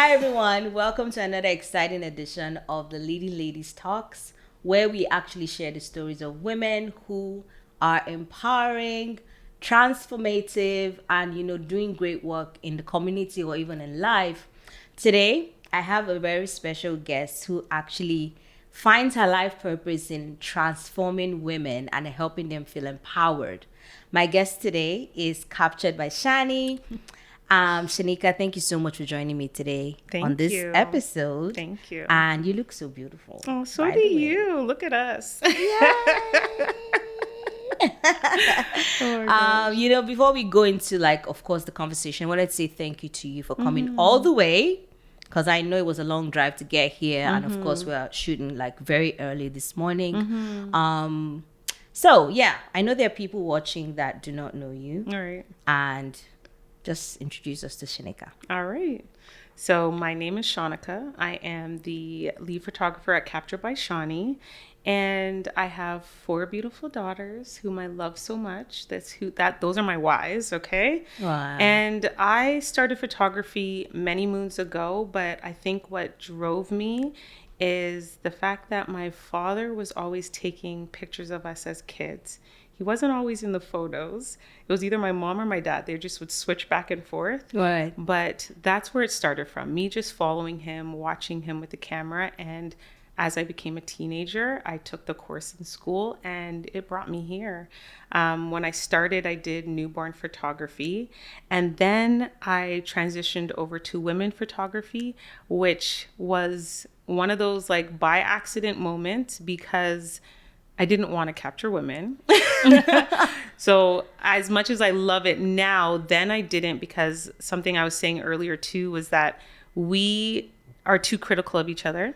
Hi, everyone. Welcome to another exciting edition of the Leading Ladies Talks, where we actually share the stories of women who are empowering, transformative, and, doing great work in the community or even in life. Today, I have a very special guest who actually finds her life purpose in transforming women and helping them feel empowered. My guest today is captured by Shani. Shanika, thank you so much for joining me today on Thank this you. episode. Thank you. And you look so beautiful. Oh, so by do the way. you. Look at us. Yay! Oh my gosh. Before we go into of course, the conversation, I wanted to say thank you to you for coming Mm-hmm. all the way, because I know it was a long drive to get here, and of course we're shooting very early this morning. So yeah, I know there are people watching that do not know you, All right. and just introduce us to Shanika. All right. So my name is Shanika. I am the lead photographer at Captured by Shani. And I have 4 beautiful daughters whom I love so much. Those are my whys, okay? Wow. And I started photography many moons ago, but I think what drove me is the fact that my father was always taking pictures of us as kids. He wasn't always in the photos. It was either my mom or my dad. They just would switch back and forth. Right. But that's where it started from. Me just following him, watching him with the camera. And as I became a teenager, I took the course in school and it brought me here. When I started, I did newborn photography. And then I transitioned over to women photography, which was one of those by accident moments because I didn't want to capture women. So as much as I love it now, then I didn't, because something I was saying earlier too was that we are too critical of each other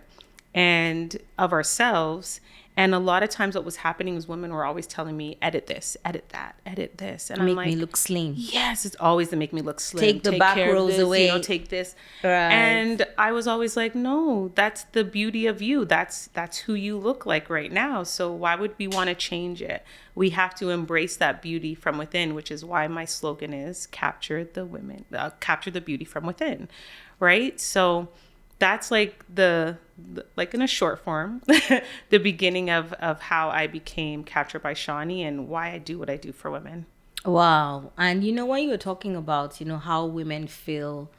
and of ourselves. And a lot of times what was happening was women were always telling me, edit this, edit that, edit this. And Make I'm like, me look slim. yes, it's always to make me look slim. Take the back care of rows this, away. Take this. Right. And I was always like, no, that's the beauty of you. That's who you look like right now. So why would we want to change it? We have to embrace that beauty from within, which is why my slogan is capture the beauty from within. Right. So that's the in a short form, the beginning of how I became Captured by Shani and why I do what I do for women. Wow. And when you were talking about, how women feel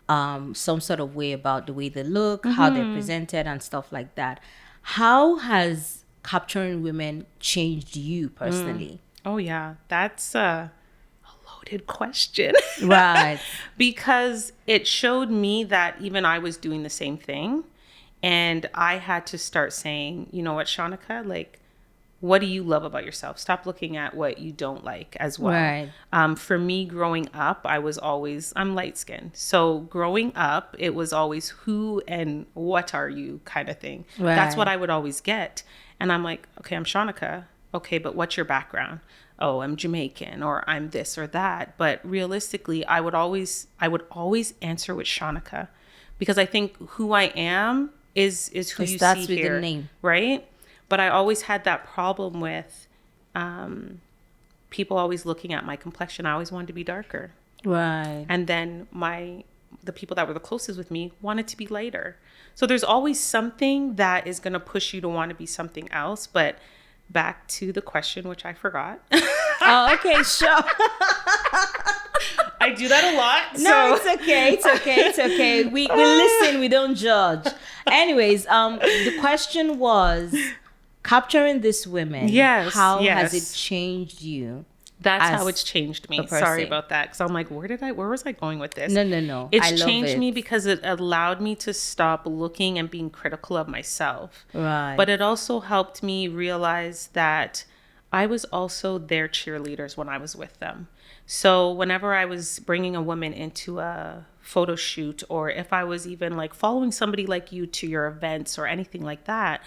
some sort of way about the way they look, how they're presented and stuff like that, how has capturing women changed you personally? Oh yeah, that's a loaded question. Right. Because it showed me that even I was doing the same thing. And I had to start saying, you know what, Shanika, what do you love about yourself? Stop looking at what you don't like as well. Right. For me, growing up, I'm light skinned. So growing up, it was always who and what are you kind of thing. Right. That's what I would always get. And I'm like, okay, I'm Shanika. Okay, but what's your background? Oh, I'm Jamaican, or I'm this or that. But realistically, I would always answer with Shanika, because I think who I am is who you see with here, the name. Right? But I always had that problem with people always looking at my complexion. I always wanted to be darker. Right. And then the people that were the closest with me wanted to be lighter. So there's always something that is going to push you to want to be something else. But back to the question, which I forgot. Oh, okay, sure. I do that a lot. No, it's okay. We listen, we don't judge. Anyways, the question was capturing these women. Yes. How has it changed you? That's as how it's changed me. a person? Sorry about that. Because I'm like, where was I going with this? No. It's I love changed it. me because it allowed me to stop looking and being critical of myself. Right. But it also helped me realize that I was also their cheerleaders when I was with them. So whenever I was bringing a woman into a photo shoot, or if I was even following somebody like you to your events or anything like that,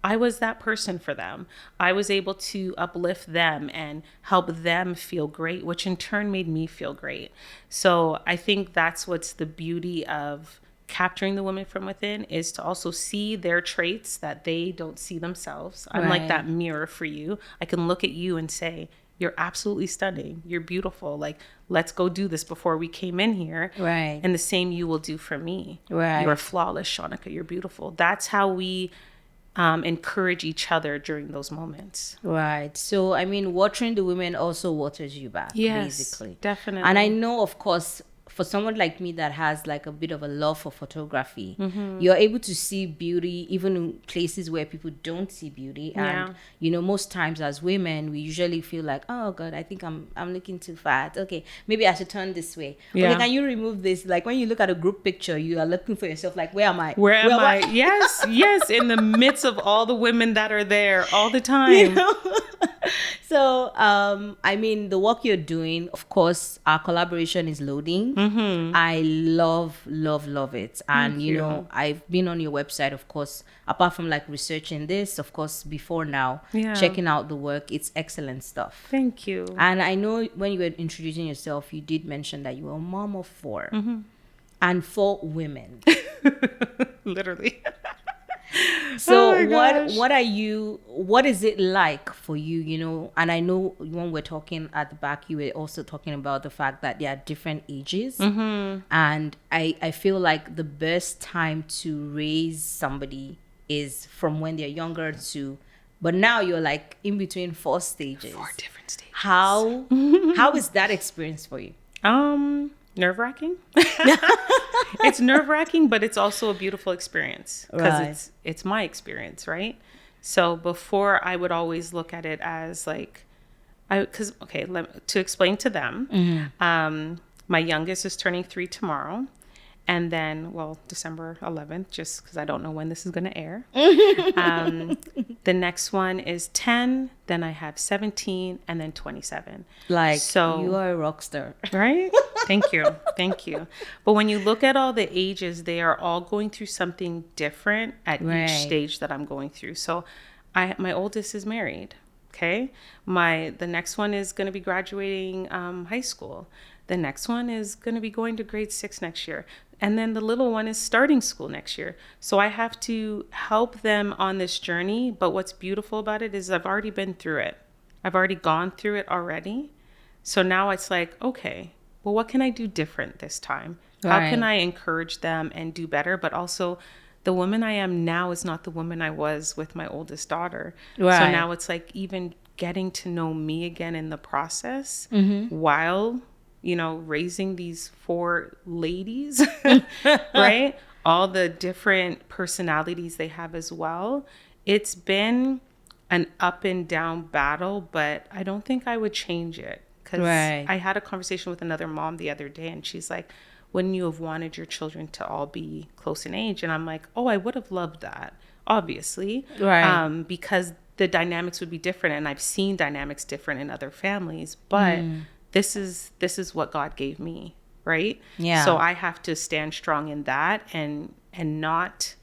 I was that person for them. I was able to uplift them and help them feel great, which in turn made me feel great. So I think that's what's the beauty of capturing the women from within, is to also see their traits that they don't see themselves. I'm like Right. that mirror for you. I can look at you and say, you're absolutely stunning. You're beautiful. Like, let's go do this before we came in here. Right. And the same you will do for me. Right. You're flawless, Shanika. You're beautiful. That's how we encourage each other during those moments. Right. So, I mean, watering the women also waters you back, Yes, basically. definitely. And I know, of course, for someone like me that has like a bit of a love for photography, Mm-hmm. you're able to see beauty even in places where people don't see beauty. And Yeah. you know, most times as women, we usually feel like, oh God, I think I'm looking too fat. Okay, maybe I should turn this way. Yeah. Okay, can you remove this? Like when you look at a group picture, you are looking for yourself like, where am I? Where am I? Yes, yes, in the midst of all the women that are there all the time. You know? So, I mean, the work you're doing, of course, our collaboration is loading. Mm-hmm. I love it. And, you know, I've been on your website, of course, apart from like researching this, of course, before now, Yeah. checking out the work. It's excellent stuff. Thank you. And I know when you were introducing yourself, you did mention that you were a mom of 4 Mm-hmm. and 4 women. Literally. So Oh my gosh. what is it like for you, you know? And I know when we're talking at the back, you were also talking about the fact that there are different ages. Mm-hmm. And I feel like the best time to raise somebody is from when they're younger to, but now you're like in between 4 stages. 4 different stages. How is that experience for you? Nerve-wracking. It's nerve-wracking, but it's also a beautiful experience because Right. it's my experience, right? So before, I would always look at it as like, to explain to them, my youngest is turning 3 tomorrow. And then, well, December 11th, just because I don't know when this is going to air. The next one is 10. Then I have 17 and then 27. Like, So- you are a rock star. Right? Thank you. Thank you. But when you look at all the ages, they are all going through something different at Right. each stage that I'm going through. So my oldest is married. Okay. The next one is going to be graduating high school. The next one is going to be going to grade 6 next year. And then the little one is starting school next year. So I have to help them on this journey. But what's beautiful about it is I've already been through it. I've already gone through it already. So now it's like, okay, well, what can I do different this time? How can Right. I encourage them and do better? But also, the woman I am now is not the woman I was with my oldest daughter. So Right. now it's like even getting to know me again in the process Mm-hmm. while, you know, raising these 4 ladies, right? All the different personalities they have as well. It's been an up and down battle, but I don't think I would change it. Because Right. I had a conversation with another mom the other day, and she's like, wouldn't you have wanted your children to all be close in age? And I'm like, oh, I would have loved that, obviously. Right. Because the dynamics would be different. And I've seen dynamics different in other families. But this is what God gave me, right? Yeah. So I have to stand strong in that and not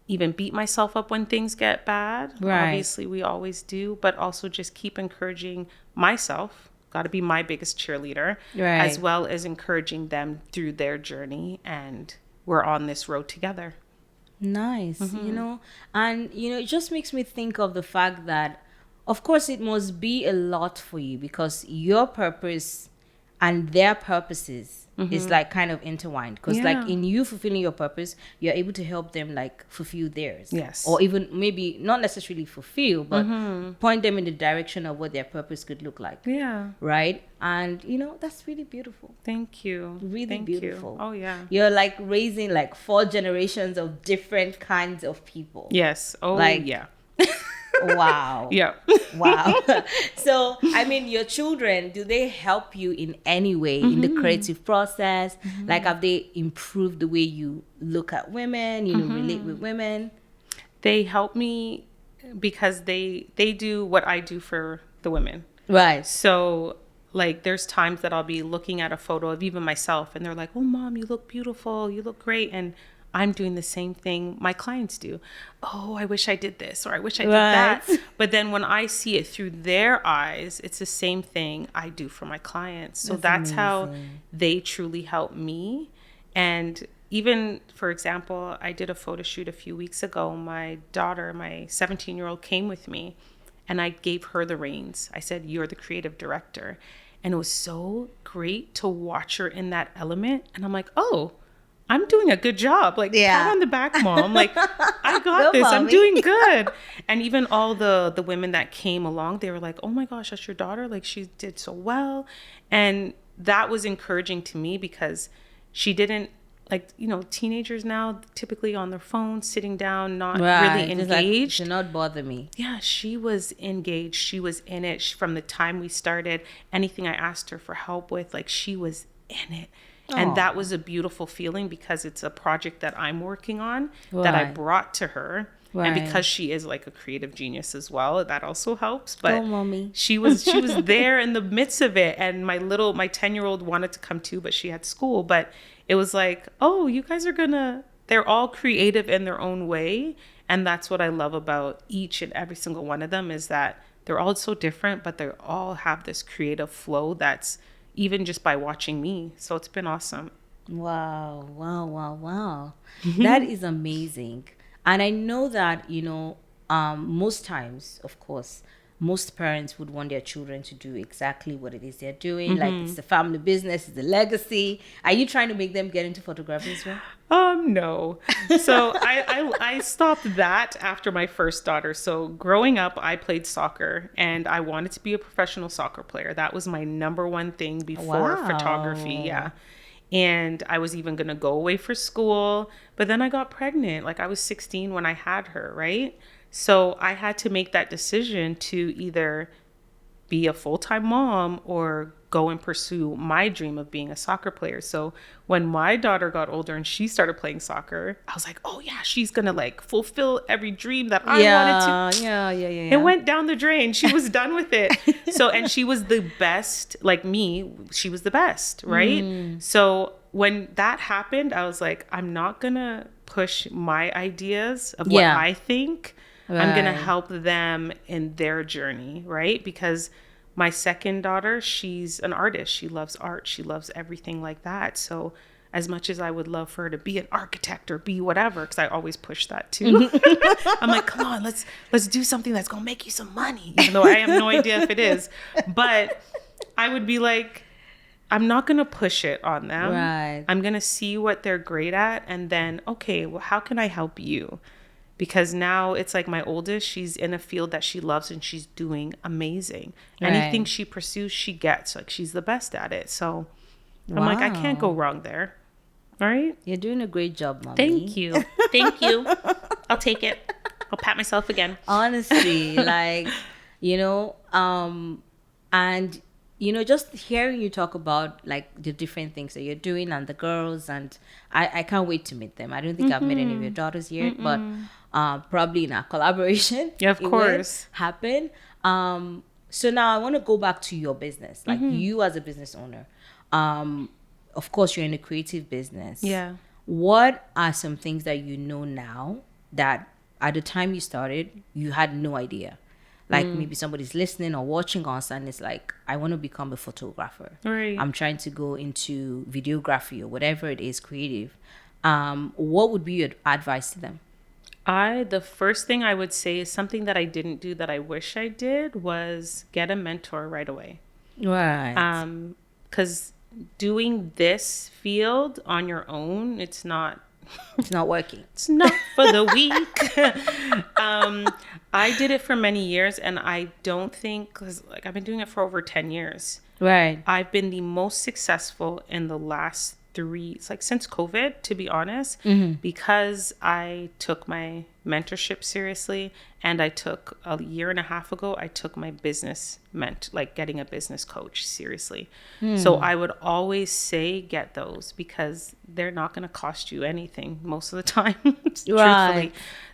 even beat myself up when things get bad. Right. Obviously, we always do. But also just keep encouraging myself. Got to be my biggest cheerleader, Right. as well as encouraging them through their journey. And we're on this road together. Nice, you know, and you know, it just makes me think of the fact that, of course, it must be a lot for you because your purpose and their purposes is like kind of intertwined. Because Yeah. like in you fulfilling your purpose, you're able to help them like fulfill theirs. Yes. Or even maybe not necessarily fulfill, but point them in the direction of what their purpose could look like. Yeah. Right. And you know, that's really beautiful. Thank you. Really Thank beautiful. You. Oh, yeah. You're like raising like 4 generations of different kinds of people. Yes. Oh, Like- yeah. Wow. Yeah. Wow. So, I mean, your children, do they help you in any way in the creative process? Like, have they improved the way you look at women, you know, relate with women? They help me because they do what I do for the women. Right. So, like, there's times that I'll be looking at a photo of even myself and they're like, oh, Mom, you look beautiful. You look great. And I'm doing the same thing my clients do. Oh, I wish I did this or I wish I did that. Right. But then when I see it through their eyes, it's the same thing I do for my clients. So that's how amazing. they truly help me. And even, for example, I did a photo shoot a few weeks ago. My daughter, my 17-year-old, came with me. and I gave her the reins. I said, you're the creative director. And it was so great to watch her in that element. And I'm like, oh, I'm doing a good job. Like, pat on the back, mom. Like, I got this. Mommy. I'm doing good. And even all the women that came along, they were like, oh my gosh, that's your daughter. Like, she did so well. And that was encouraging to me because she didn't, like, you know, teenagers now typically on their phone, sitting down, not really engaged. Like, do not bother me. Yeah, she was engaged. She was in it from the time we started. Anything I asked her for help with, like, she was in it. And that was a beautiful feeling because it's a project that I'm working on that I brought to her. And because she is like a creative genius as well, that also helps. But mommy. she was there in the midst of it. And my 10-year-old wanted to come too, but she had school. But it was like, oh, you guys are they're all creative in their own way. And that's what I love about each and every single one of them is that they're all so different, but they all have this creative flow that's even just by watching me. So it's been awesome. Wow. That is amazing. And I know that, you know, most times, of course, most parents would want their children to do exactly what it is they're doing. Like, it's the family business, it's the legacy. Are you trying to make them get into photography as well? No. So I stopped that after my first daughter. So growing up, I played soccer and I wanted to be a professional soccer player. That was my number one thing before photography. Yeah. And I was even going to go away for school, but then I got pregnant. Like, I was 16 when I had her, right? So I had to make that decision to either be a full-time mom or go and pursue my dream of being a soccer player. So when my daughter got older and she started playing soccer, I was like, oh yeah, she's gonna like fulfill every dream that I wanted to. Yeah. It went down the drain. She was done with it. So, and she was the best, like me, she was the best, right? So when that happened, I was like, I'm not gonna push my ideas of what I think. I'm going to help them in their journey, right? Because my second daughter, she's an artist. She loves art. She loves everything like that. So as much as I would love for her to be an architect or be whatever, because I always push that too. I'm like, come on, let's do something that's going to make you some money, even though I have no idea if it is. But I would be like, I'm not going to push it on them. Right. I'm going to see what they're great at. And then, okay, well, how can I help you? Because now it's like my oldest, she's in a field that she loves and she's doing amazing. Right. Anything she pursues, she gets. Like, she's the best at it. So I'm like, I can't go wrong there. All right? You're doing a great job, mommy. Thank you. Thank you. I'll take it. I'll pat myself again. Honestly, like, you know, and, you know, just hearing you talk about like the different things that you're doing and the girls, and I can't wait to meet them. I don't think I've met any of your daughters yet, but probably in our collaboration. Yeah, of course. Happen. So now I want to go back to your business, like you as a business owner. Of course, you're in a creative business. Yeah. What are some things that you know now that at the time you started, you had no idea? Like maybe somebody's listening or watching us and it's like, I want to become a photographer. Right. I'm trying to go into videography or whatever it is, creative. What would be your advice to them? The first thing I would say is something that I didn't do that I wish I did was get a mentor right away. Right. Because doing this field on your own, it's not working. It's not for the weak. I did it for many years, and I don't think, because like I've been doing it for over 10 years. Right. I've been the most successful in the last 3, it's like since COVID, to be honest, because I took my mentorship seriously, and I took a year and a half ago, I took my business like getting a business coach seriously. So I would always say get those because they're not going to cost you anything most of the time. Truthfully.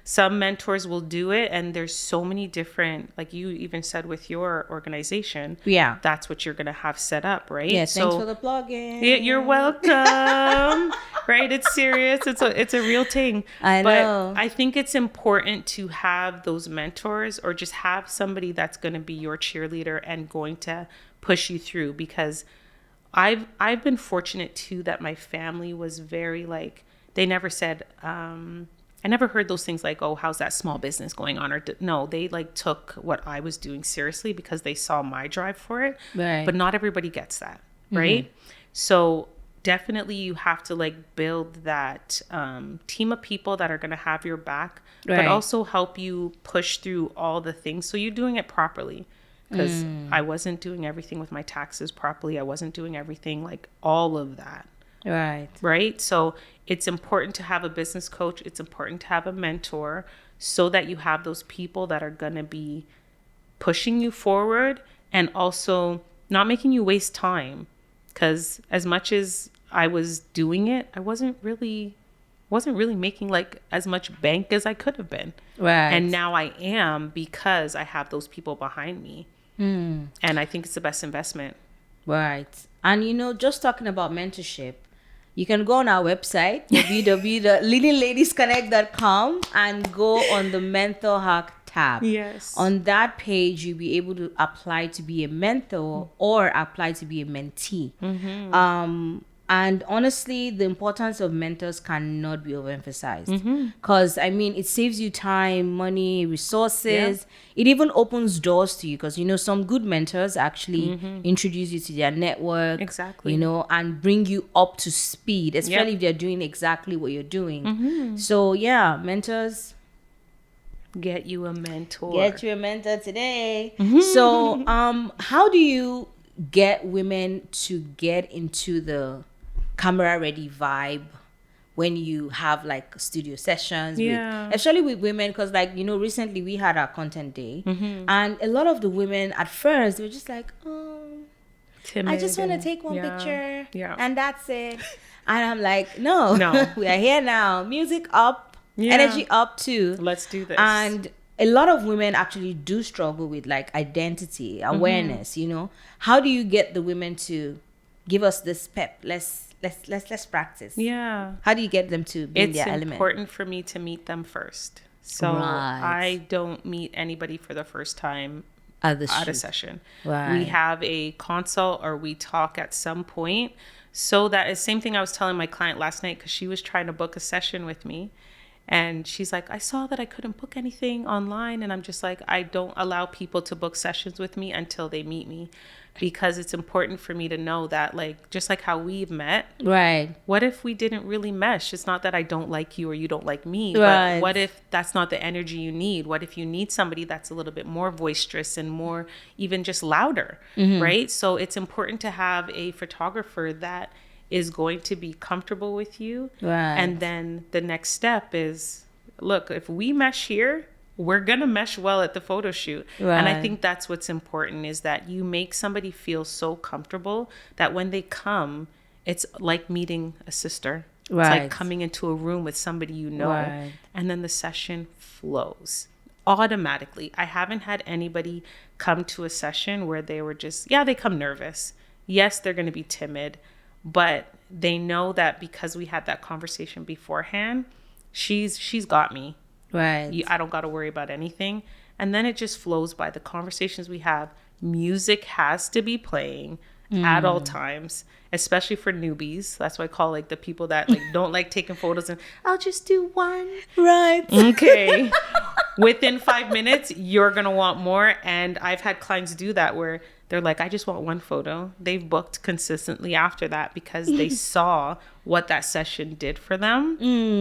Some mentors will do it, and there's so many different, like you even said with your organization, that's what you're going to have set up, right? Yeah, thanks for the plug-in. Yeah, you're welcome. Right? It's serious. It's a real thing. I know. But I think it's important to have those mentors or just have somebody that's going to be your cheerleader and going to push you through, because I've been fortunate too that my family was very like, they never said I never heard those things like, oh, how's that small business going on? No, they like took what I was doing seriously because they saw my drive for it. Right. But not everybody gets that, right? So definitely you have to like build that team of people that are going to have your back, Right. but also help you push through all the things. So you're doing it properly. Because I wasn't doing everything with my taxes properly. I wasn't doing everything like all of that. Right. Right. So it's important to have a business coach. It's important to have a mentor so that you have those people that are going to be pushing you forward and also not making you waste time. Because as much as I was doing it, I wasn't really making like as much bank as I could have been. Right. And now I am because I have those people behind me. And I think it's the best investment. Right. And just talking about mentorship, you can go on our website, www.leadingladiesconnect.com, and go on the mentor hack tab. Yes. On that page, you'll be able to apply to be a mentor or apply to be a mentee. And honestly, the importance of mentors cannot be overemphasized. Because, it saves you time, money, resources. It even opens doors to you because, some good mentors actually introduce you to their network. Exactly. And bring you up to speed, especially if they're doing exactly what you're doing. So, yeah, mentors. Get you a mentor. Get you a mentor today. So, how do you get women to get into the camera ready vibe when you have like studio sessions especially with women? Because recently we had our content day and a lot of the women at first they were just like, timid, I just want to take one picture and that's it. And I'm like, no. We are here now, music up, energy up too, let's do this. And a lot of women actually do struggle with like identity awareness. How do you get the women to give us this pep? Let's practice. How do you get them to be in their element? It's important for me to meet them first. So I don't meet anybody for the first time at a session. We have a consult or we talk at some point. So that is same thing I was telling my client last night because she was trying to book a session with me. And she's like, I saw that I couldn't book anything online. And I'm just like, I don't allow people to book sessions with me until they meet me. Because it's important for me to know that, like, just like how we've met. Right. What if we didn't really mesh? It's not that I don't like you or you don't like me. But what if that's not the energy you need? What if you need somebody that's a little bit more boisterous and more even just louder? Right? So it's important to have a photographer that is going to be comfortable with you. And then the next step is, look, if we mesh here, we're going to mesh well at the photo shoot. And I think that's what's important is that you make somebody feel so comfortable that when they come, it's like meeting a sister. It's like coming into a room with somebody you know. And then the session flows automatically. I haven't had anybody come to a session where they were just, they come nervous. Yes, they're going to be timid. But they know that because we had that conversation beforehand, she's got me. I don't got to worry about anything. And then it just flows by the conversations we have. Music has to be playing at all times, especially for newbies. That's why I call like the people that like don't like taking photos and I'll just do one. Okay. Within 5 minutes, you're going to want more. And I've had clients do that where they're like, I just want one photo. They've booked consistently after that because they saw what that session did for them.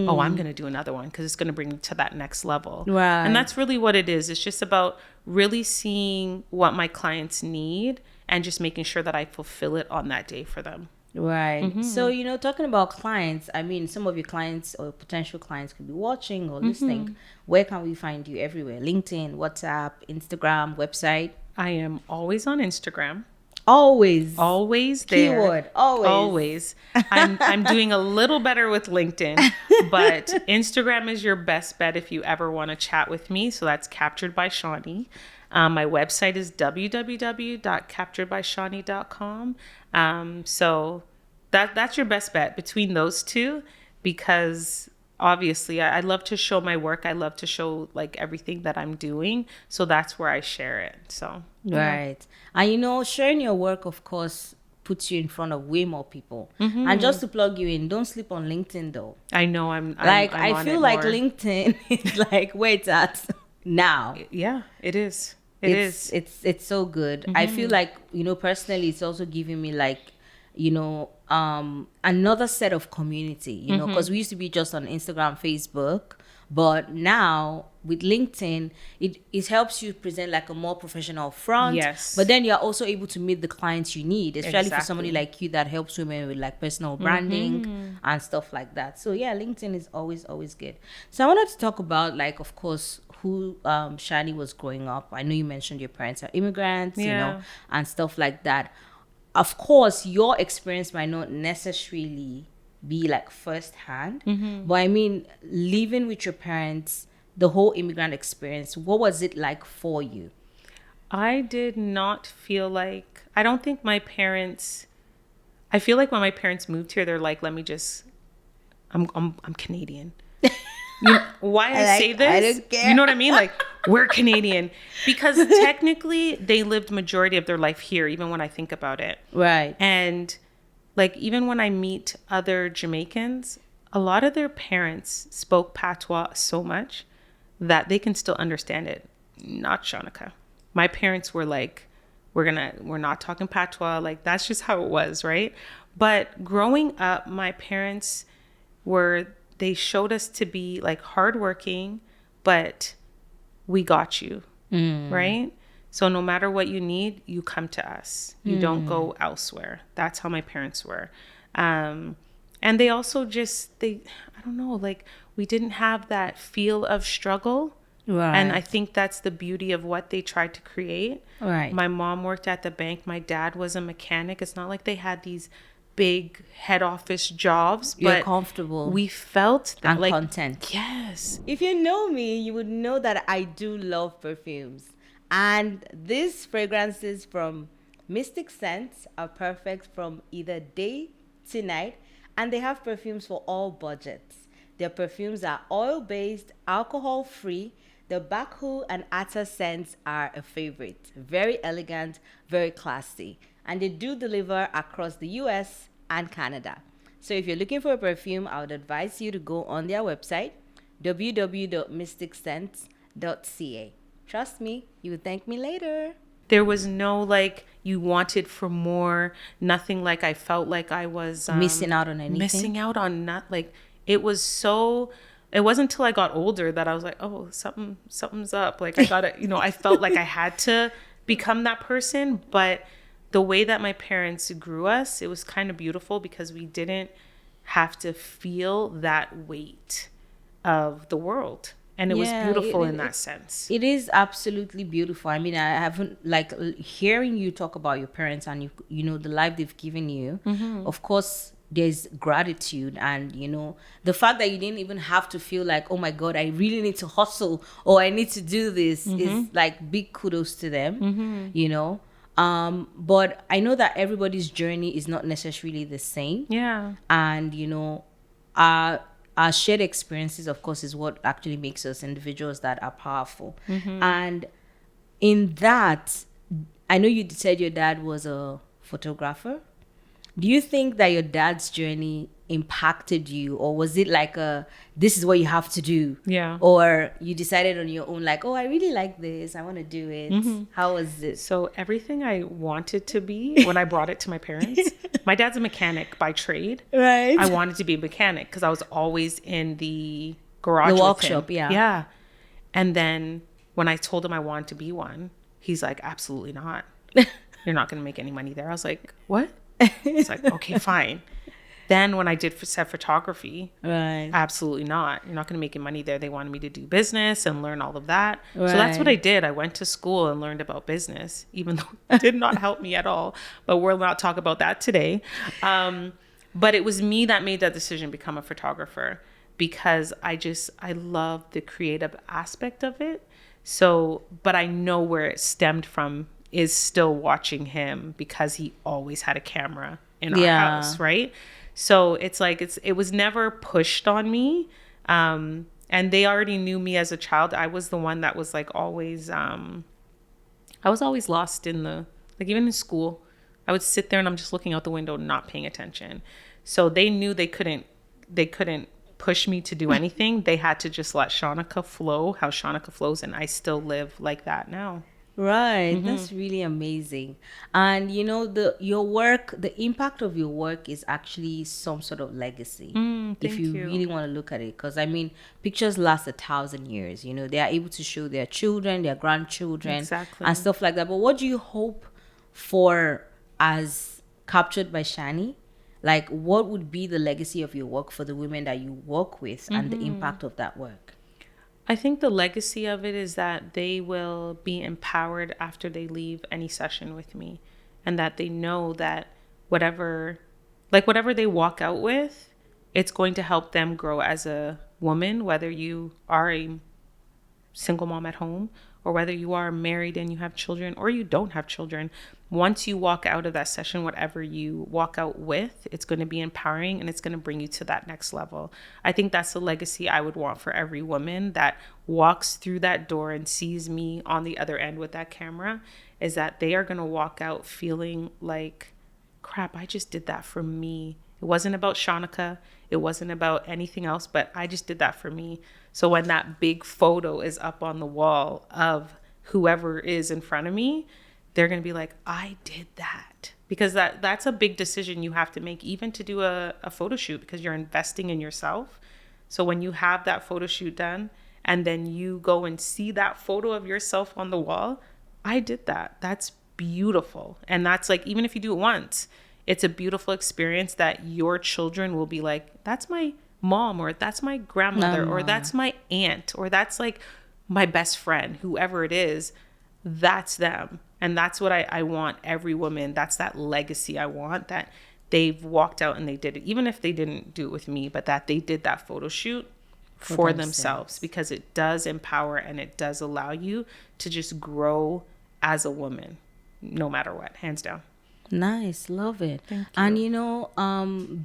Oh, I'm going to do another one because it's going to bring me to that next level. And that's really what it is. It's just about really seeing what my clients need and just making sure that I fulfill it on that day for them. So, talking about clients, some of your clients or potential clients could be watching or listening. Where can we find you? Everywhere? LinkedIn, WhatsApp, Instagram, website? I am always on Instagram. Always there. Keyword. Always. I'm doing a little better with LinkedIn, but Instagram is your best bet if you ever want to chat with me. So that's Captured by Shani. My website is www.capturedbyshani.com. So that's your best bet between those two, because obviously I love to show my work. I love to show like everything that I'm doing. So that's where I share it. So And sharing your work, of course, puts you in front of way more people. Mm-hmm. And just to plug you in, don't sleep on LinkedIn though. I know I'm I on feel it like more. LinkedIn is like where it's at now. Yeah, it is. It's so good. I feel like, personally, it's also giving me like, another set of community, because we used to be just on Instagram, Facebook, but now with LinkedIn, it helps you present like a more professional front. Yes. But then you're also able to meet the clients you need, especially for somebody Exactly. like you that helps women with like personal branding and stuff like that. So yeah, LinkedIn is always good. So I wanted to talk about, like, of course, who Shani was growing up. I know you mentioned your parents are immigrants, Yeah. and stuff like that. Of course, your experience might not necessarily be like firsthand, but I mean, living with your parents, the whole immigrant experience, what was it like for you? I did not feel like, I don't think my parents, I feel like when my parents moved here, they're like, let me just, I'm Canadian. Why I say this? I don't care. You know what I mean? Like, we're Canadian. Because technically, they lived majority of their life here, even when I think about it. Right. And like, even when I meet other Jamaicans, a lot of their parents spoke patois so much that they can still understand it. Not Shanika. My parents were like, we're not talking patois. Like, that's just how it was, right? But growing up, my parents they showed us to be like hardworking, but we got you, right? So no matter what you need, you come to us. You don't go elsewhere. That's how my parents were. And they also I don't know, like, we didn't have that feel of struggle. Right. And I think that's the beauty of what they tried to create. Right. My mom worked at the bank. My dad was a mechanic. It's not like they had these big head office jobs, You're but comfortable we felt that, and like, content. yes. If you know me, you would know that I do love perfumes. And these fragrances from Mystic Scents are perfect from either day to night. And they have perfumes for all budgets. Their perfumes are oil-based, alcohol-free. The Baku and Atta scents are a favorite. Very elegant, very classy. And they do deliver across the US and Canada. So if you're looking for a perfume, I would advise you to go on their website, www.mysticscents.ca. Trust me, you will thank me later. There was no, like, you wanted for more, nothing like I felt like I was Missing out on anything? Missing out on not, like, it wasn't until I got older that I was like, oh, something's up. Like, I gotta, I felt like I had to become that person. But the way that my parents grew us, it was kind of beautiful because we didn't have to feel that weight of the world. And it was beautiful in that sense. It is absolutely beautiful. I mean, I haven't, like, hearing you talk about your parents and the life they've given you. Of course, there's gratitude, and the fact that you didn't even have to feel like, oh my God, I really need to hustle or I need to do this is like big kudos to them. But I know that everybody's journey is not necessarily the same. Yeah. And our shared experiences, of course, is what actually makes us individuals that are powerful. And in that, I know you said your dad was a photographer. Do you think that your dad's journey impacted you, or was it like this is what you have to do? Yeah. Or you decided on your own, like, oh, I really like this, I want to do it. How was it? So everything I wanted to be when I brought it to my parents, my dad's a mechanic by trade. Right. I wanted to be a mechanic because I was always in the garage with workshop. him. Yeah. And then when I told him I wanted to be one, he's like, absolutely not. You're not going to make any money there. I was like, what? It's like, okay, fine. Then when I did set photography, Right. absolutely not. You're not going to make any money there. They wanted me to do business and learn all of that. Right. So that's what I did. I went to school and learned about business, even though it did not help me at all. But we'll not talk about that today. But it was me that made that decision to become a photographer because I love the creative aspect of it. So, but I know where it stemmed from is still watching him because he always had a camera in our house, right? So it's like it was never pushed on me, and they already knew me as a child. I was the one that was like always I was always lost in even in school. I would sit there and I'm just looking out the window, not paying attention. So they knew they couldn't push me to do anything. They had to just let Shanika flow how Shanika flows, and I still live like that now. Right, that's really amazing. And you know, your work, the impact of your work is actually some sort of legacy. If Thank you you. really want to look at it, because I mean, pictures last 1,000 years. You know, they are able to show their children, their grandchildren, Exactly. and stuff like that. But what do you hope for as captured by Shani? Like, what would be the legacy of your work for the women that you work with, and the impact of that work? I think the legacy of it is that they will be empowered after they leave any session with me, and that they know that whatever they walk out with, it's going to help them grow as a woman, whether you are a single mom at home or whether you are married and you have children or you don't have children. Once you walk out of that session, whatever you walk out with, it's going to be empowering and it's going to bring you to that next level. I think that's the legacy I would want for every woman that walks through that door and sees me on the other end with that camera, is that they are going to walk out feeling like, crap, I just did that for me. It wasn't about Shanika. It wasn't about anything else, but I just did that for me. So when that big photo is up on the wall of whoever is in front of me, they're going to be like, I did that. Because that's a big decision you have to make, even to do a photo shoot, because you're investing in yourself. So when you have that photo shoot done and then you go and see that photo of yourself on the wall, I did that. That's beautiful. And that's like, even if you do it once, it's a beautiful experience that your children will be like, that's my mom, or that's my grandmother, or that's my aunt, or that's like my best friend, whoever it is, that's them. And that's what I want every woman. That's that legacy I want, that they've walked out and they did it, even if they didn't do it with me, but that they did that photo shoot for themselves, because it does empower and it does allow you to just grow as a woman, no matter what, hands down. Nice, love it. Thank you. And you know,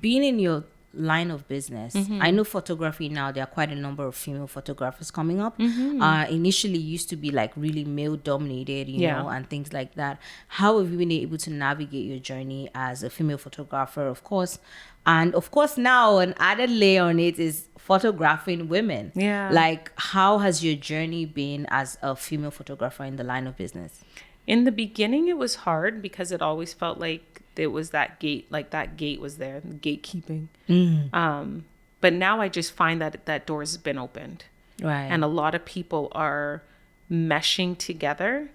being in your line of business, I know photography now, there are quite a number of female photographers coming up. Initially used to be like really male dominated, you know, and things like that. How have you been able to navigate your journey as a female photographer, of course? And of course now an added layer on it is photographing women. Like, how has your journey been as a female photographer in the line of business? In the beginning, it was hard because it always felt like there was that gate, like that gate was there, gatekeeping. But now I just find that that door has been opened. Right. And a lot of people are meshing together.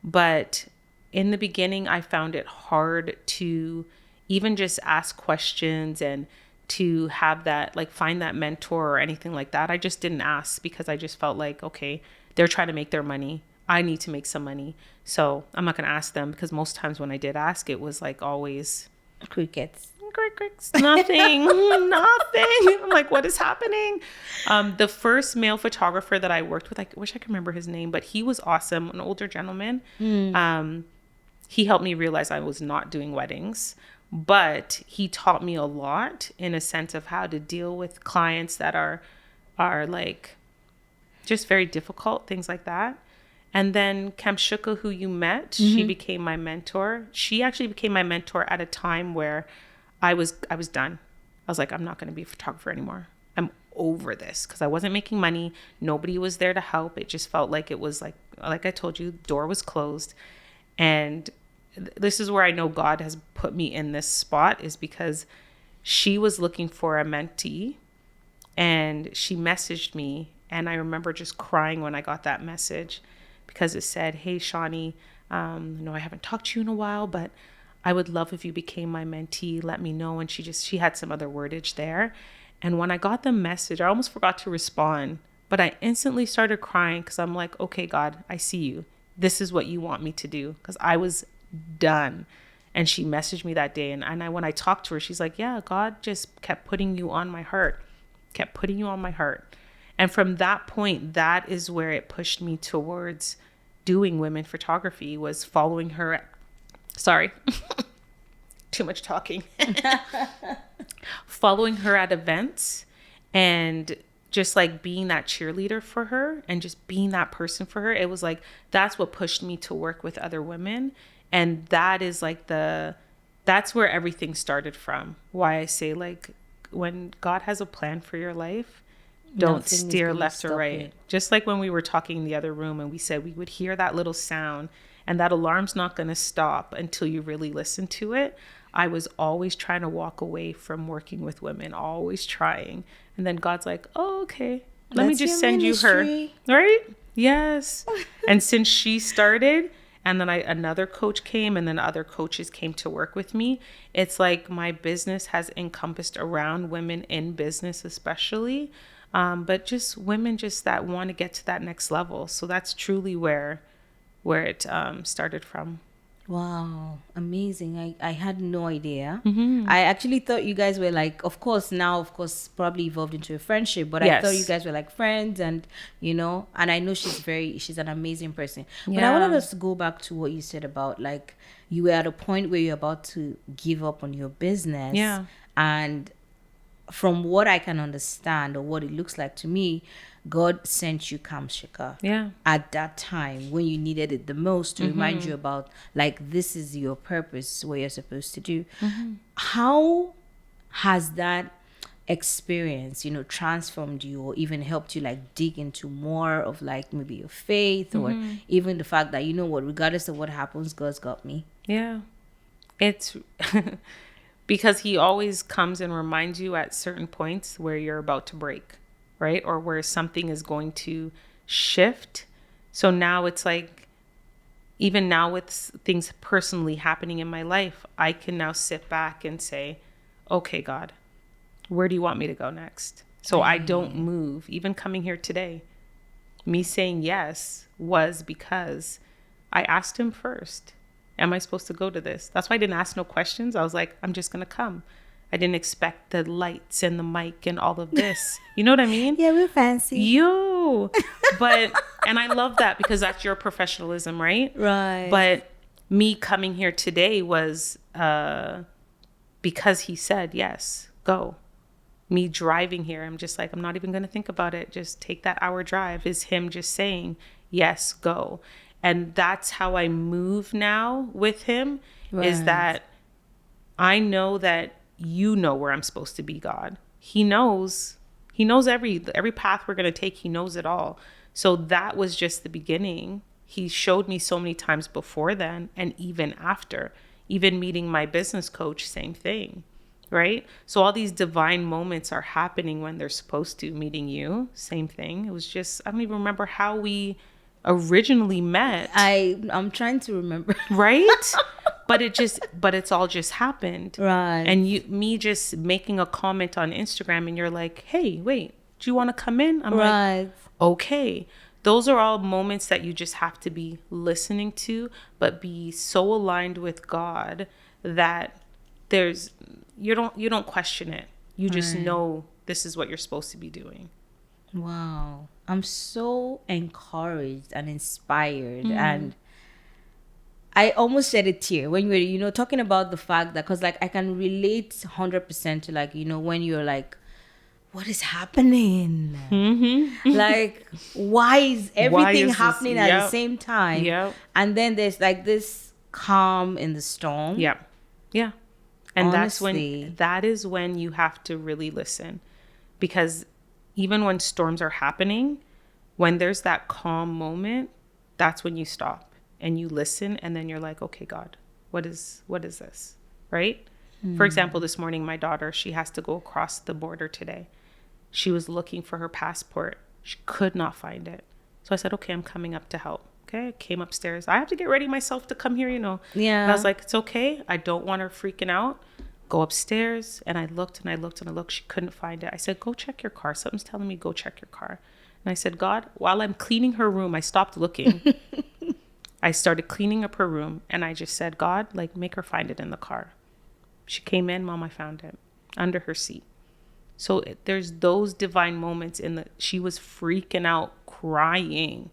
But in the beginning, I found it hard to even just ask questions and to have that, like, find that mentor or anything like that. I just didn't ask because I just felt like, okay, they're trying to make their money. I need to make some money. So I'm not going to ask them, because most times when I did ask, it was like always crickets. Nothing, nothing. I'm like, what is happening? The first male photographer that I worked with, I wish I could remember his name, but he was awesome, an older gentleman. He helped me realize I was not doing weddings, but he taught me a lot in a sense of how to deal with clients that are like just very difficult, things like that. And then Kamshuka, who you met, she became my mentor. She actually became my mentor at a time where I was done. I was like, I'm not going to be a photographer anymore. I'm over this, because I wasn't making money. Nobody was there to help. It just felt like it was like I told you, the door was closed. And this is where I know God has put me in this spot, is because she was looking for a mentee and she messaged me. And I remember just crying when I got that message, because it said, hey, Shani, I haven't talked to you in a while, but I would love if you became my mentee. Let me know. And she had some other wordage there. And when I got the message, I almost forgot to respond, but I instantly started crying, because I'm like, okay, God, I see you. This is what you want me to do, because I was done. And she messaged me that day. And when I talked to her, she's like, yeah, God just kept putting you on my heart, And from that point, that is where it pushed me towards doing women photography, was following her. Sorry, too much talking. Following her at events and just like being that cheerleader for her and just being that person for her. It was like, that's what pushed me to work with other women. And that is like the that's where everything started from. Why I say, like, when God has a plan for your life, don't Nothing is steer gonna left or stop right. it. Just like when we were talking in the other room and we said we would hear that little sound and that alarm's not going to stop until you really listen to it. I was always trying to walk away from working with women, always trying. And then God's like, oh, okay, let me That's just your send you her. ministry. Right? Yes. And since she started, and then another coach came, and then other coaches came to work with me, it's like my business has encompassed around women in business, especially, but just women just that want to get to that next level. So that's truly where it started from. Wow, amazing. I had no idea. Mm-hmm. I actually thought you guys were like, of course, now, of course, probably evolved into a friendship, but I thought you Yes. guys were like friends and, and I know she's an amazing person. But I Yeah. wanted us to go back to what you said about like, you were at a point where you're about to give up on your business. Yeah. And from what I can understand or what it looks like to me, God sent you Kamshika Yeah. at that time when you needed it the most to remind you about like this is your purpose, what you're supposed to do. How has that experience, transformed you or even helped you like dig into more of like maybe your faith or even the fact that regardless of what happens, God's got me? Yeah. It's because he always comes and reminds you at certain points where you're about to break, right? Or where something is going to shift. So now it's like, even now with things personally happening in my life, I can now sit back and say, okay, God, where do you want me to go next? So I don't move. Even coming here today, me saying yes was because I asked him first. Am I supposed to go to this? That's why I didn't ask no questions. I was like, I'm just going to come. I didn't expect the lights and the mic and all of this. You know what I mean? Yeah, we're fancy. And I love that because that's your professionalism, right? Right. But me coming here today was because he said, yes, go. Me driving here, I'm just like, I'm not even going to think about it. Just take that hour drive is him just saying, yes, go. And that's how I move now with him, is that I know that you know where I'm supposed to be, God. He knows every path we're going to take. He knows it all. So that was just the beginning. He showed me so many times before then and even after, even meeting my business coach, same thing, right? So all these divine moments are happening when they're supposed to. Meeting you, same thing. It was just, I don't even remember how we originally met. I'm trying to remember. Right? But it's all just happened. Right. And me just making a comment on Instagram and you're like, hey, wait, do you want to come in? I'm like, okay. Those are all moments that you just have to be listening to, but be so aligned with God that you don't question it. You just know this is what you're supposed to be doing. Wow. I'm so encouraged and inspired. And I almost shed a tear when you were, talking about the fact that, because like I can relate 100% to like, when you're like, what is happening? Like, why is everything happening at the same time? Yep. And then there's like this calm in the storm. Yeah. Yeah. And Honestly, that is when you have to really listen, because even when storms are happening, when there's that calm moment, that's when you stop and you listen. And then you're like, okay, God, what is this? Right? For example, this morning, my daughter, she has to go across the border today. She was looking for her passport. She could not find it. So I said, okay, I'm coming up to help. Okay. I came upstairs. I have to get ready myself to come here, Yeah. And I was like, it's okay. I don't want her freaking out. Go upstairs. And I looked and I looked and I looked. She couldn't find it. I said, go check your car. Something's telling me, go check your car. And I said, God, while I'm cleaning her room, I stopped looking. I started cleaning up her room. And I just said, God, like, make her find it in the car. She came in, Mom, I found it under her seat. So there's those divine moments she was freaking out, crying.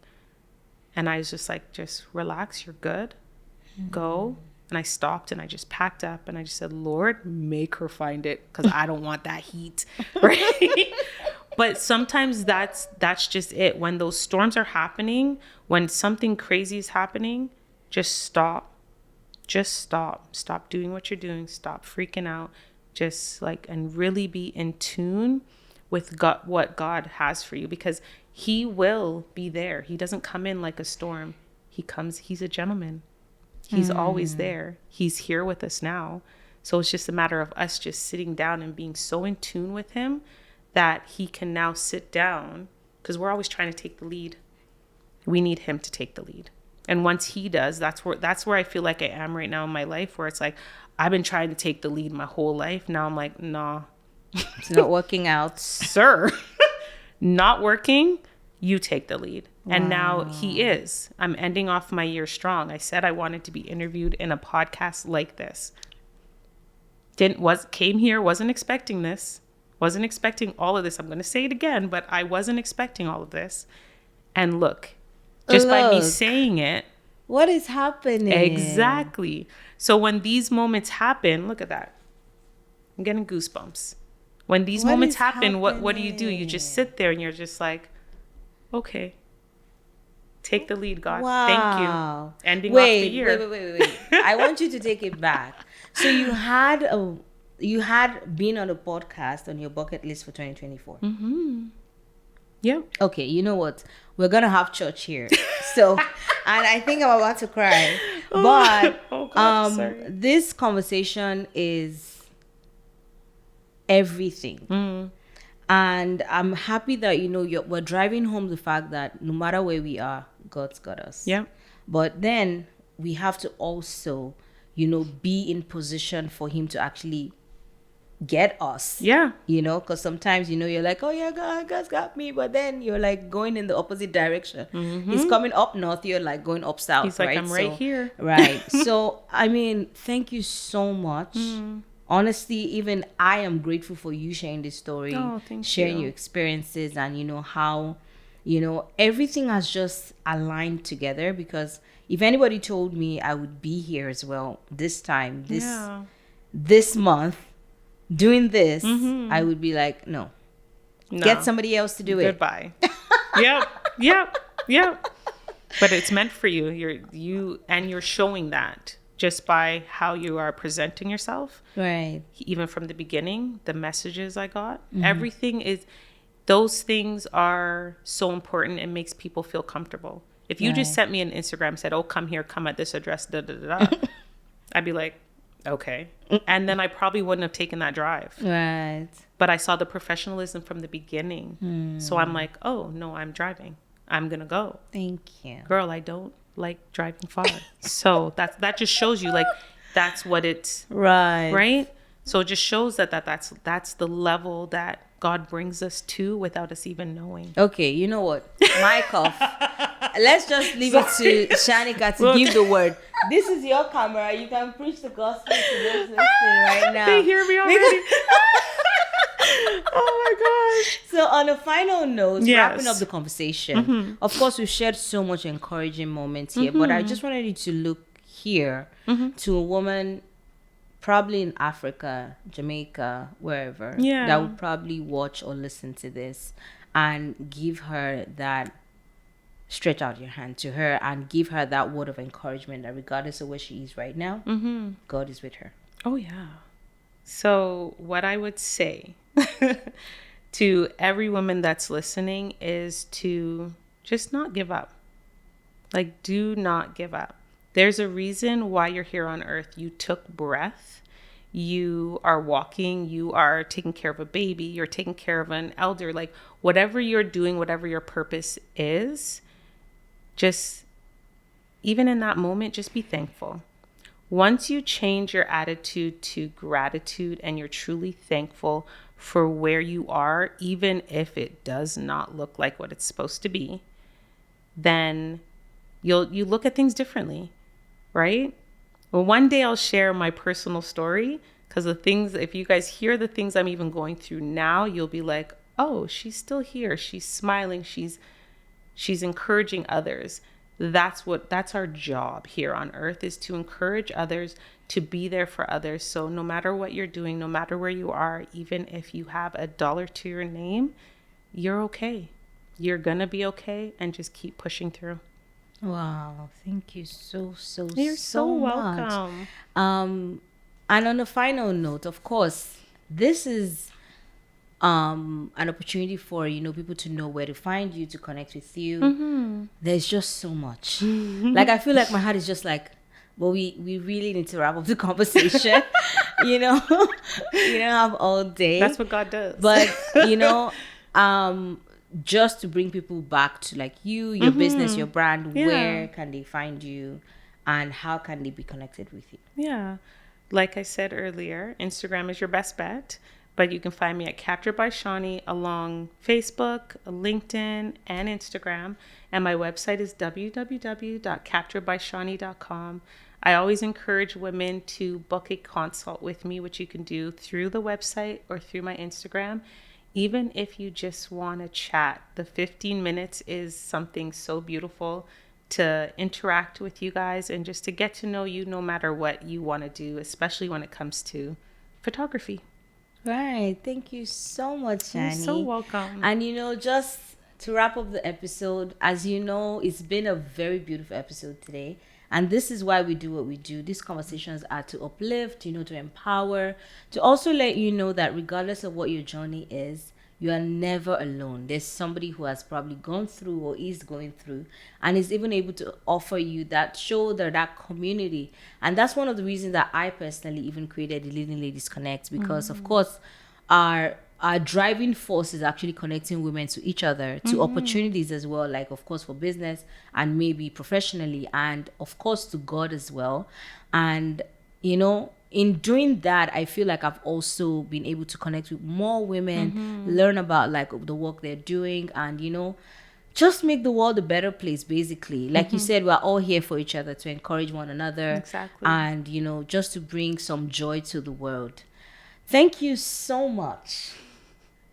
And I was just like, just relax, you're good, go. And I stopped and I just packed up and I just said, Lord, make her find it, because I don't want that heat, right? But sometimes that's just it. When those storms are happening, when something crazy is happening, just stop Just stop doing what you're doing, stop freaking out, just like, and really be in tune with God, what God has for you, because he will be there. He doesn't come in like a storm. He's a gentleman. He's always there. He's here with us now. So it's just a matter of us just sitting down and being so in tune with him that he can now sit down, because we're always trying to take the lead. We need him to take the lead. And once he does, that's where I feel like I am right now in my life, where it's like, I've been trying to take the lead my whole life. Now I'm like, nah. It's not working out. Sir, not working. You take the lead. Wow. And now he is. I'm ending off my year strong. I said I wanted to be interviewed in a podcast like this. Came here, wasn't expecting this. Wasn't expecting all of this. I'm going to say it again, but I wasn't expecting all of this. And look, just by me saying it. What is happening? Exactly. So when these moments happen, look at that. I'm getting goosebumps. When these moments happen, what do? You just sit there and you're just like, okay. Take the lead, God. Wow. Thank you. Ending off the year. Wait. I want you to take it back. So you had been on a podcast on your bucket list for 2024. Mm-hmm. Yeah. Okay, you know what? We're going to have church here. So, and I think I'm about to cry. But sorry. This conversation is everything. Mm. And I'm happy that, we're driving home the fact that no matter where we are, God's got us. Yeah. But then we have to also, be in position for him to actually get us. Yeah. Because sometimes, you're like, oh yeah, God's got me. But then you're like going in the opposite direction. Mm-hmm. He's coming up north. You're like going up south. He's like, I'm right here. Right. So, thank you so much. Mm. Honestly, even I am grateful for you sharing this story, sharing your experiences, and how, everything has just aligned together. Because if anybody told me I would be here as well this time, this month, doing this, I would be like, no. Get somebody else to do it. Goodbye. Yep. But it's meant for you. You're showing that. Just by how you are presenting yourself. Right. Even from the beginning, the messages I got, those things are so important. It makes people feel comfortable. If you just sent me an Instagram, said, oh, come here, come at this address, I'd be like, okay. And then I probably wouldn't have taken that drive. Right. But I saw the professionalism from the beginning. So I'm like, oh, no, I'm driving. I'm going to go. Thank you. Girl, I don't like driving far. So that just shows you, like, that's what it's right. So it just shows that's the level that God brings us to without us even knowing. Okay, you know what? Mic off. Let's just leave it to Shanika to give the word. This is your camera. You can preach the gospel to this listening right now. They hear me already. Oh my gosh. So on a final note, wrapping up the conversation, of course, we've shared so much encouraging moments here, but I just wanted you to look here to a woman probably in Africa, Jamaica, wherever, that would probably watch or listen to this, and give her that, stretch out your hand to her and give her that word of encouragement that regardless of where she is right now, God is with her. Oh, yeah. So what I would say to every woman that's listening is to just not give up. Like, do not give up. There's a reason why you're here on earth. You took breath. You are walking. You are taking care of a baby. You're taking care of an elder. Like, whatever you're doing, whatever your purpose is, just, even in that moment, just be thankful. Once you change your attitude to gratitude and you're truly thankful for where you are, even if it does not look like what it's supposed to be, then you look at things differently, right? Well, one day I'll share my personal story, because if you guys hear the things I'm even going through now, you'll be like, oh, she's still here. She's smiling. She's encouraging others. That's our job here on earth, is to encourage others, to be there for others. So no matter what you're doing, no matter where you are, even if you have $1 to your name, you're okay. You're going to be okay, and just keep pushing through. Wow, thank you so so You're so so much. welcome. Um, and on a final note, of course, this is an opportunity for people to know where to find you, to connect with you. Mm-hmm. There's just so much. Like I feel like my heart is just like, well, we really need to wrap up the conversation. you know, we don't have all That's day, what God does. but um, just to bring people back to like you, your business, Mm-hmm. your brand. Yeah. Where can they find you, and how can they be connected with you? Yeah. Like I said earlier, Instagram is your best bet, but you can find me at Captured by Shani along Facebook, LinkedIn, and Instagram. And my website is www.capturedbyshani.com. I always encourage women to book a consult with me, which you can do through the website or through my Instagram. Even if you just want to chat, the 15 minutes is something so beautiful to interact with you guys and just to get to know you no matter what you want to do, especially when it comes to photography. Right. Thank you so much, You're so Shani. welcome. And just to wrap up the episode, as you know, it's been a very beautiful episode today. And this is why we do what we do. These conversations are to uplift, to empower, to also let you know that regardless of what your journey is, you are never alone. There's somebody who has probably gone through or is going through and is even able to offer you that shoulder, that community. And that's one of the reasons that I personally even created the Leading Ladies Connect, because of course our driving force is actually connecting women to each other, to opportunities as well, like of course for business and maybe professionally, and of course to God as well. And in doing that, I feel like I've also been able to connect with more women, learn about like the work they're doing, and just make the world a better place. Basically, like you said, we're all here for each other, to encourage one another, Exactly. and just to bring some joy to the world. Thank you so much,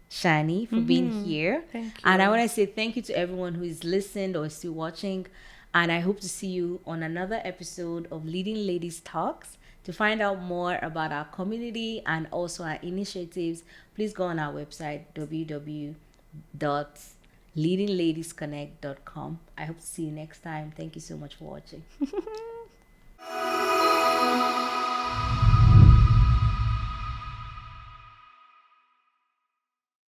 Shani, for being here. Thank And I you. want to say thank you to everyone who is listened or is still watching. And I hope to see you on another episode of Leading Ladies Talks. To find out more about our community and also our initiatives, please go on our website, www.leadingladiesconnect.com. I hope to see you next time. Thank you so much for watching.